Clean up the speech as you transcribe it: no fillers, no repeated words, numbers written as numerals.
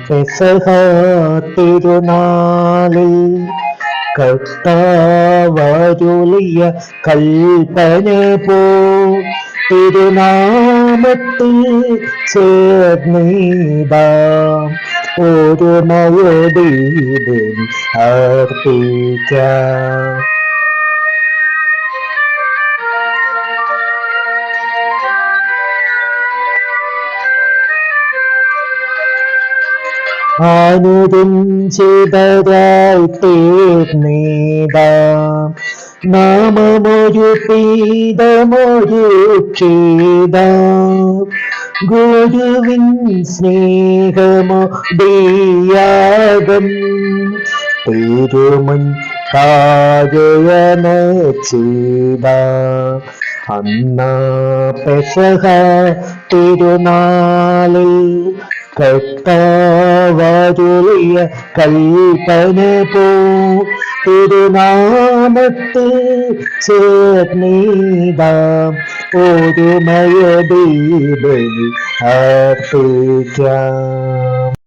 പെസഹ തിരുനാളിൽ കർത്താവരുളിയ കൽപ്പന പോ തിരുനാമത്തിൽ ചേർന്നിടാം ഒരുമയോടെ അർപ്പിക്കാം. അനുരഞ്ജിതരായി തീർന്നിടാം നാമമൊരു പീഠമൊരുക്കിടാം ഗുരുവിൻ സ്നേഹമോടിയാകം തിരുമുൻ താഴയണച്ചിടാം. അന്നാ പെസഹ തിരുനാളിൽ കർത്താവരുളിയ കൽപ്പന പോ തിരുനാമത്തിൽ ചേർന്നിടാം ഒരുമയോടെ അർപ്പിക്കാം.